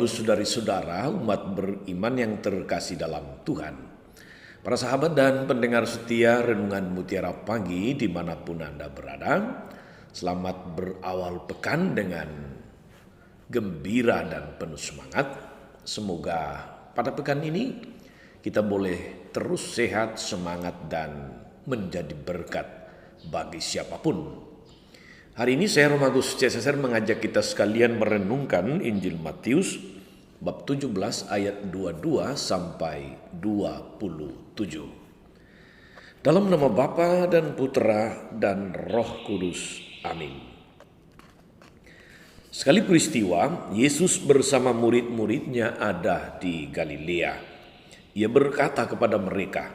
Ibu saudari-saudara umat beriman yang terkasih dalam Tuhan. Para sahabat dan pendengar setia Renungan Mutiara Pagi dimanapun Anda berada, selamat berawal pekan dengan gembira dan penuh semangat. Semoga pada pekan ini kita boleh terus sehat, semangat dan menjadi berkat bagi siapapun. Hari ini saya Romagus CSSR mengajak kita sekalian merenungkan Injil Matius bab 17 ayat 22 sampai 27. Dalam nama Bapa dan Putra dan Roh Kudus. Amin. Sekali peristiwa, Yesus bersama murid-muridnya ada di Galilea. Ia berkata kepada mereka,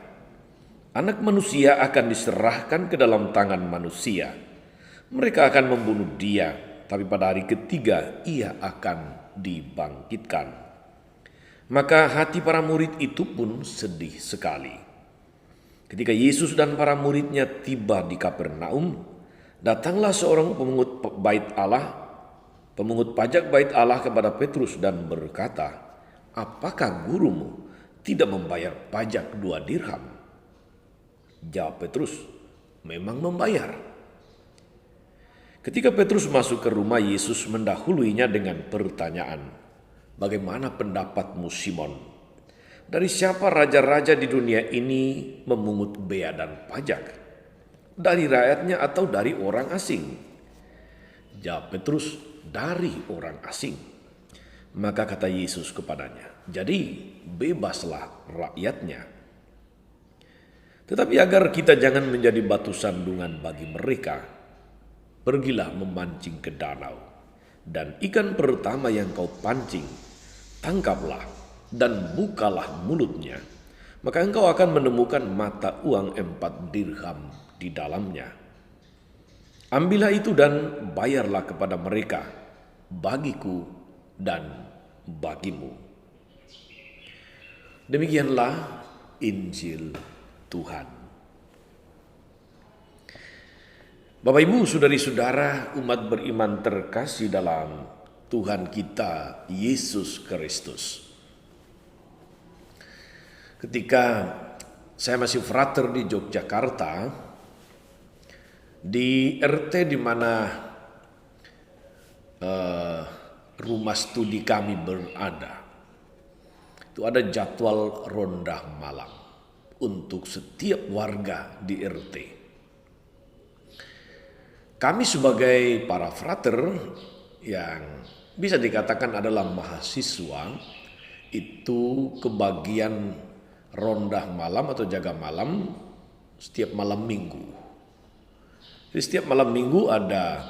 "Anak manusia akan diserahkan ke dalam tangan manusia. Mereka akan membunuh dia, tapi pada hari ketiga ia akan dibangkitkan." Maka hati para murid itu pun sedih sekali. Ketika Yesus dan para muridnya tiba di Kapernaum, datanglah seorang pemungut pajak bait Allah kepada Petrus dan berkata, "Apakah gurumu tidak membayar pajak 2 dirham?" Jawab Petrus, "Memang membayar." Ketika Petrus masuk ke rumah, Yesus mendahuluinya dengan pertanyaan, "Bagaimana pendapatmu, Simon? Dari siapa raja-raja di dunia ini memungut bea dan pajak? Dari rakyatnya atau dari orang asing?" Jawab Petrus, "Dari orang asing." Maka kata Yesus kepadanya, "Jadi bebaslah rakyatnya. Tetapi agar kita jangan menjadi batu sandungan bagi mereka, pergilah memancing ke danau, dan ikan pertama yang kau pancing, tangkaplah dan bukalah mulutnya. Maka engkau akan menemukan mata uang 4 dirham di dalamnya. Ambillah itu dan bayarlah kepada mereka, bagiku dan bagimu." Demikianlah Injil Tuhan. Bapak Ibu, saudari-saudara, umat beriman terkasih dalam Tuhan kita Yesus Kristus. Ketika saya masih frater di Yogyakarta, di RT di mana rumah studi kami berada, itu ada jadwal ronda malam untuk setiap warga di RT. Kami sebagai para frater yang bisa dikatakan adalah mahasiswa, itu kebagian ronda malam atau jaga malam setiap malam minggu. Jadi setiap malam minggu ada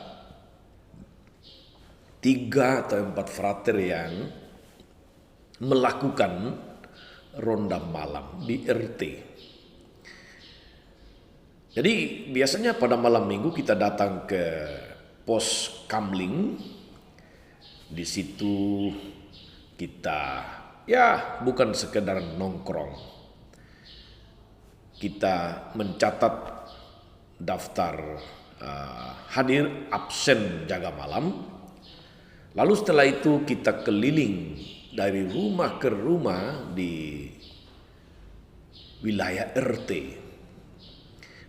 3 atau 4 frater yang melakukan ronda malam di RT. Jadi biasanya pada malam minggu kita datang ke pos Kamling. Di situ kita bukan sekedar nongkrong. Kita mencatat daftar hadir absen jaga malam. Lalu setelah itu kita keliling dari rumah ke rumah di wilayah RT.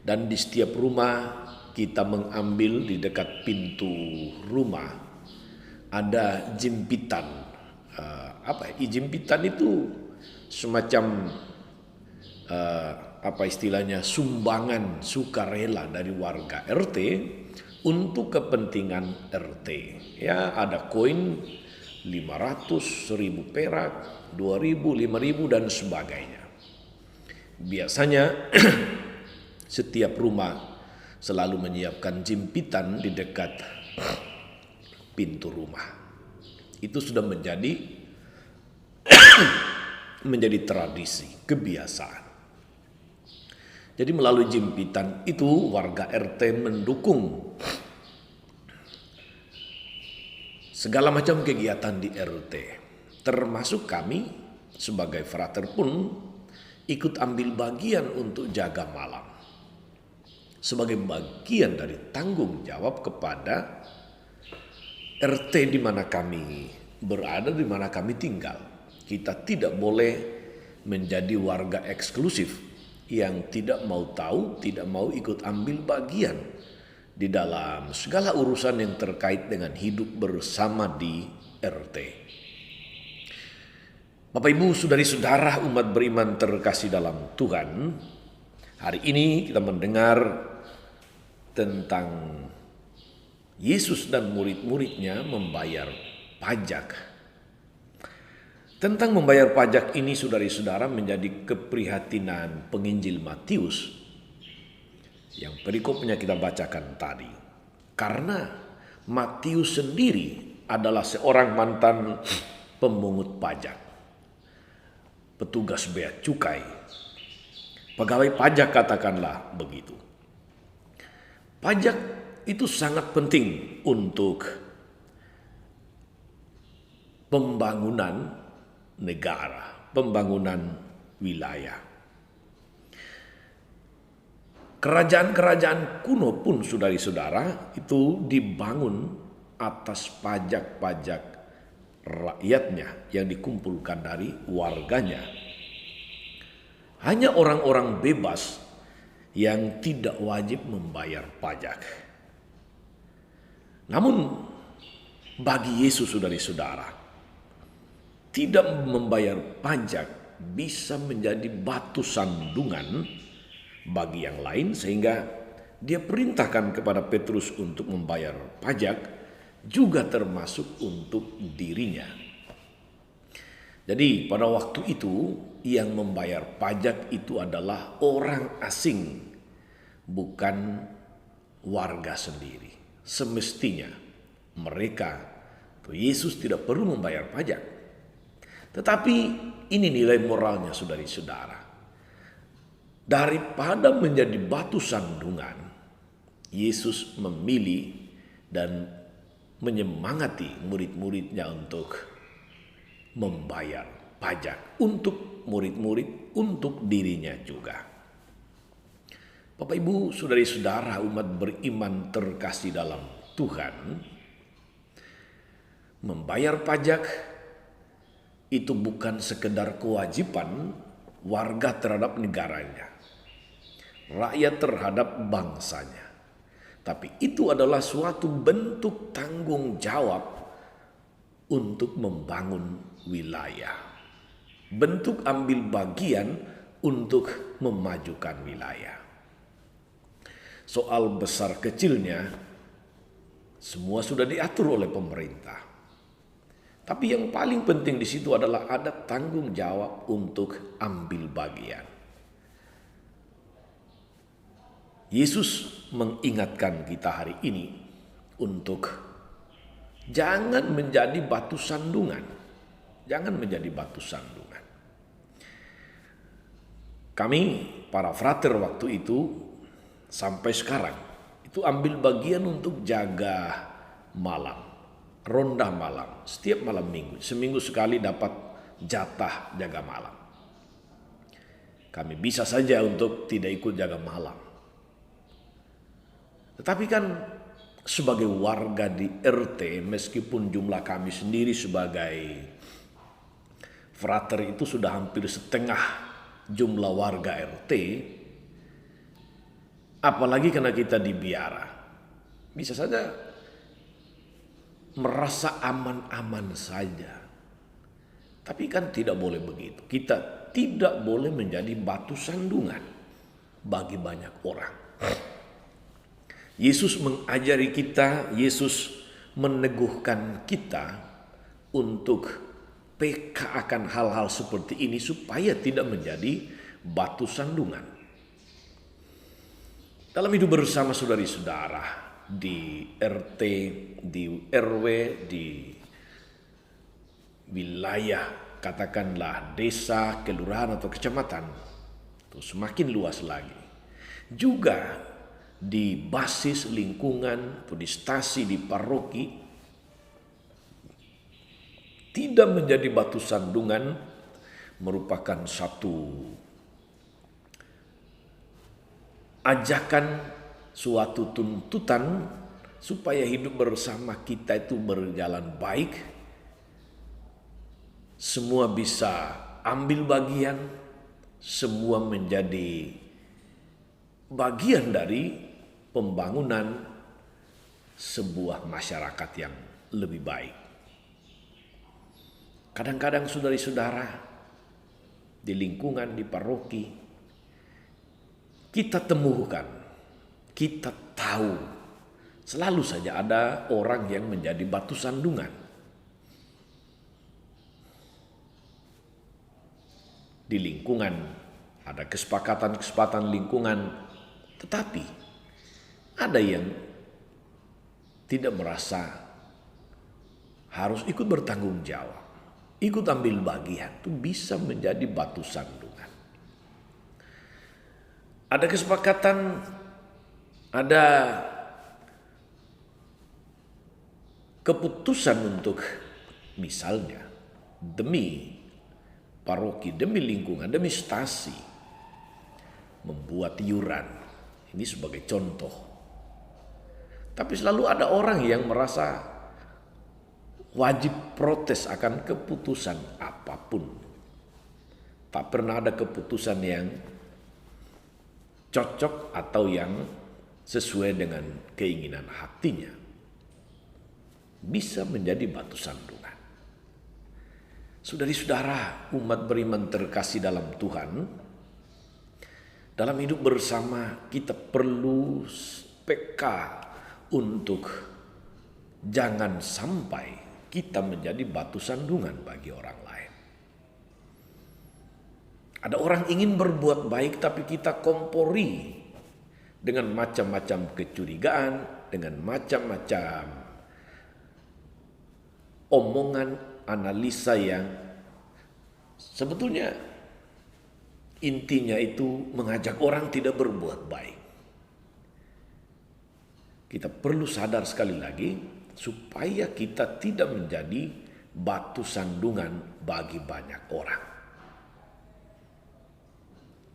Dan di setiap rumah kita mengambil di dekat pintu rumah ada jimpitan. Jimpitan itu semacam sumbangan sukarela dari warga RT untuk kepentingan RT. Ya, ada koin 500, 1000 perak, 2000, 5000 dan sebagainya. Biasanya setiap rumah selalu menyiapkan jimpitan di dekat pintu rumah. Itu sudah menjadi tradisi, kebiasaan. Jadi melalui jimpitan itu warga RT mendukung segala macam kegiatan di RT. Termasuk kami sebagai frater pun ikut ambil bagian untuk jaga malam. Sebagai bagian dari tanggung jawab kepada RT di mana kami berada di mana kami tinggal. Kita tidak boleh menjadi warga eksklusif yang tidak mau tahu, tidak mau ikut ambil bagian di dalam segala urusan yang terkait dengan hidup bersama di RT. Bapak Ibu, saudari-saudara umat beriman terkasih dalam Tuhan, hari ini kita mendengar tentang Yesus dan murid-muridnya membayar pajak. Tentang membayar pajak ini, saudari-saudara, menjadi keprihatinan penginjil Matius yang perikopnya kita bacakan tadi. Karena Matius sendiri adalah seorang mantan pemungut pajak, petugas bea cukai, pegawai pajak katakanlah begitu. Pajak itu sangat penting untuk pembangunan negara, pembangunan wilayah. Kerajaan-kerajaan kuno pun saudari-saudara itu dibangun atas pajak-pajak rakyatnya yang dikumpulkan dari warganya. Hanya orang-orang bebas yang tidak wajib membayar pajak. Namun bagi Yesus saudari-saudara, tidak membayar pajak bisa menjadi batu sandungan bagi yang lain, sehingga dia perintahkan kepada Petrus untuk membayar pajak juga termasuk untuk dirinya. Jadi pada waktu itu yang membayar pajak itu adalah orang asing, bukan warga sendiri. Semestinya mereka, Yesus tidak perlu membayar pajak. Tetapi ini nilai moralnya saudari-saudara. Daripada menjadi batu sandungan, Yesus memilih dan menyemangati murid-muridnya untuk membayar pajak untuk murid-murid, untuk dirinya juga. Bapak Ibu, saudari-saudara umat beriman terkasih dalam Tuhan, membayar pajak itu bukan sekedar kewajiban warga terhadap negaranya, rakyat terhadap bangsanya, tapi itu adalah suatu bentuk tanggung jawab untuk membangun wilayah, bentuk ambil bagian untuk memajukan wilayah. Soal besar kecilnya semua sudah diatur oleh pemerintah. Tapi yang paling penting di situ adalah ada tanggung jawab untuk ambil bagian. Yesus mengingatkan kita hari ini untuk jangan menjadi batu sandungan. Jangan menjadi batu sandungan. Kami para frater waktu itu sampai sekarang itu ambil bagian untuk jaga malam, ronda malam, setiap malam minggu. Seminggu sekali dapat jatah jaga malam. Kami bisa saja untuk tidak ikut jaga malam. Tetapi kan sebagai warga di RT, meskipun jumlah kami sendiri sebagai frater itu sudah hampir setengah jumlah warga RT, apalagi karena kita di biara, bisa saja merasa aman-aman saja. Tapi kan tidak boleh begitu. Kita tidak boleh menjadi batu sandungan bagi banyak orang. Yesus mengajari kita, Yesus meneguhkan kita untuk peka akan hal-hal seperti ini supaya tidak menjadi batu sandungan. Dalam hidup bersama saudari-saudara, di RT, di RW, di wilayah, katakanlah desa, kelurahan atau kecamatan, terus semakin luas lagi. Juga di basis lingkungan, di stasi, di paroki, tidak menjadi batu sandungan merupakan satu ajakan, suatu tuntutan supaya hidup bersama kita itu berjalan baik, semua bisa ambil bagian, semua menjadi bagian dari pembangunan sebuah masyarakat yang lebih baik. Kadang-kadang saudara-saudara, di lingkungan, di paroki, kita temukan, kita tahu, selalu saja ada orang yang menjadi batu sandungan. Di lingkungan ada kesepakatan lingkungan, tetapi ada yang tidak merasa harus ikut bertanggung jawab, ikut ambil bagian, itu bisa menjadi batu sandungan. Ada kesepakatan, ada keputusan untuk misalnya demi paroki, demi lingkungan, demi stasi membuat iuran. Ini sebagai contoh. Tapi selalu ada orang yang merasa wajib protes akan keputusan apapun. Tak pernah ada keputusan yang cocok atau yang sesuai dengan keinginan hatinya. Bisa menjadi batu sandungan. Saudari-saudara, umat beriman terkasih dalam Tuhan, dalam hidup bersama kita perlu peka untuk jangan sampai kita menjadi batu sandungan bagi orang lain. Ada orang ingin berbuat baik tapi kita kompori dengan macam-macam kecurigaan, dengan macam-macam omongan, analisa yang sebetulnya intinya itu mengajak orang tidak berbuat baik. Kita perlu sadar sekali lagi supaya kita tidak menjadi batu sandungan bagi banyak orang.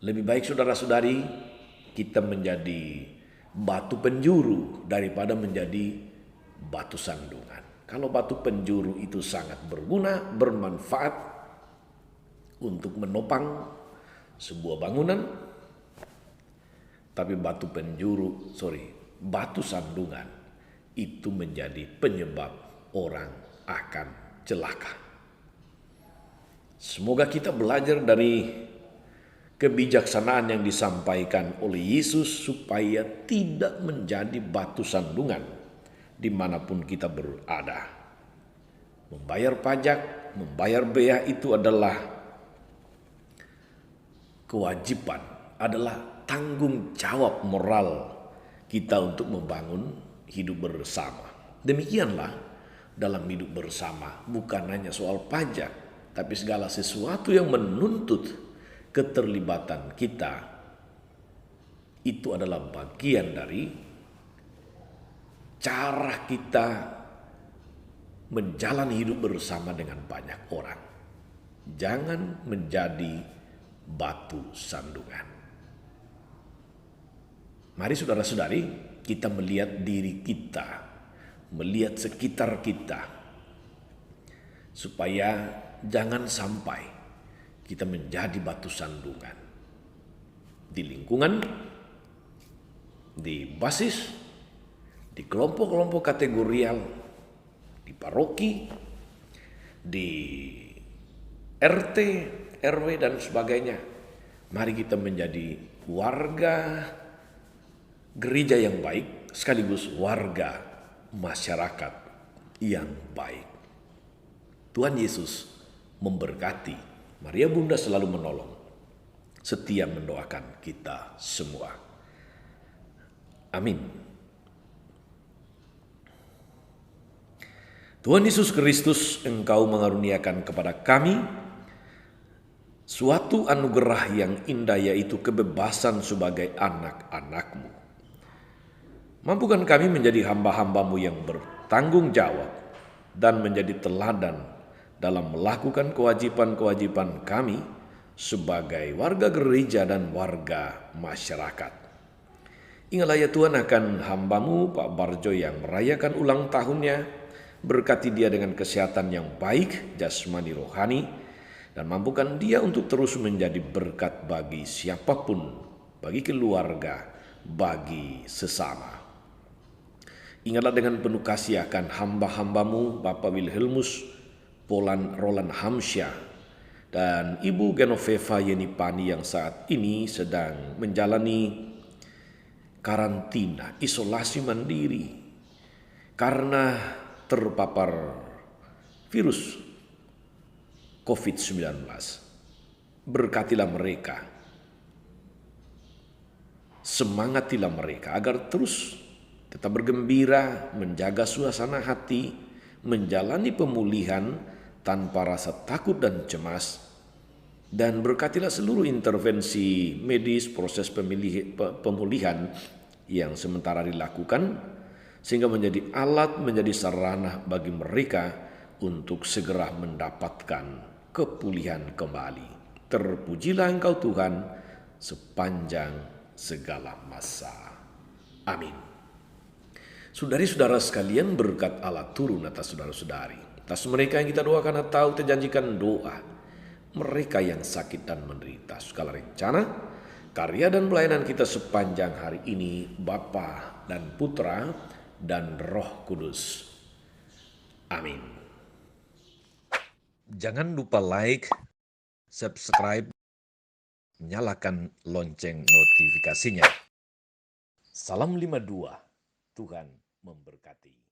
Lebih baik saudara-saudari kita menjadi batu penjuru daripada menjadi batu sandungan. Kalau batu penjuru itu sangat berguna, bermanfaat untuk menopang sebuah bangunan, tapi batu sandungan itu menjadi penyebab orang akan celaka. Semoga kita belajar dari kebijaksanaan yang disampaikan oleh Yesus supaya tidak menjadi batu sandungan dimanapun kita berada. Membayar pajak, membayar bea itu adalah kewajiban, adalah tanggung jawab moral kita untuk membangun hidup bersama. Demikianlah dalam hidup bersama, bukan hanya soal pajak, tapi segala sesuatu yang menuntut keterlibatan kita, itu adalah bagian dari cara kita menjalani hidup bersama dengan banyak orang. Jangan menjadi batu sandungan. Mari saudara-saudari, kita melihat diri kita, melihat sekitar kita, supaya jangan sampai kita menjadi batu sandungan di lingkungan, di basis, di kelompok-kelompok kategorial, di paroki, di RT, RW dan sebagainya. Mari kita menjadi warga gereja yang baik, sekaligus warga masyarakat yang baik. Tuhan Yesus memberkati. Maria Bunda selalu menolong, setia mendoakan kita semua. Amin. Tuhan Yesus Kristus, Engkau mengaruniakan kepada kami suatu anugerah yang indah, yaitu kebebasan sebagai anak-anak-Mu. Mampukan kami menjadi hamba-hamba-Mu yang bertanggung jawab dan menjadi teladan dalam melakukan kewajiban-kewajiban kami sebagai warga gereja dan warga masyarakat. Ingatlah ya Tuhan akan hamba-Mu Pak Barjo yang merayakan ulang tahunnya. Berkati dia dengan kesehatan yang baik, jasmani rohani, dan mampukan dia untuk terus menjadi berkat bagi siapapun, bagi keluarga, bagi sesama. Ingatlah dengan penuh kasih akan hamba-hambamu, Bapak Wilhelmus, Roland Hamsyah, dan Ibu Genoveva Yenipani yang saat ini sedang menjalani karantina, isolasi mandiri, karena terpapar virus COVID-19. Berkatilah mereka, semangatilah mereka agar terus tetap bergembira, menjaga suasana hati, menjalani pemulihan tanpa rasa takut dan cemas, dan berkatilah seluruh intervensi medis proses pemulihan yang sementara dilakukan, sehingga menjadi alat, menjadi sarana bagi mereka untuk segera mendapatkan kepulihan kembali. Terpujilah Engkau Tuhan sepanjang segala masa. Amin. Saudari-saudara sekalian, berkat Allah turun atas saudara-saudari, atas mereka yang kita doakan atau terjanjikan doa, mereka yang sakit dan menderita, segala rencana, karya dan pelayanan kita sepanjang hari ini, Bapa dan Putra dan Roh Kudus. Amin. Jangan lupa like, subscribe, nyalakan lonceng notifikasinya. Salam 52, Tuhan memberkati.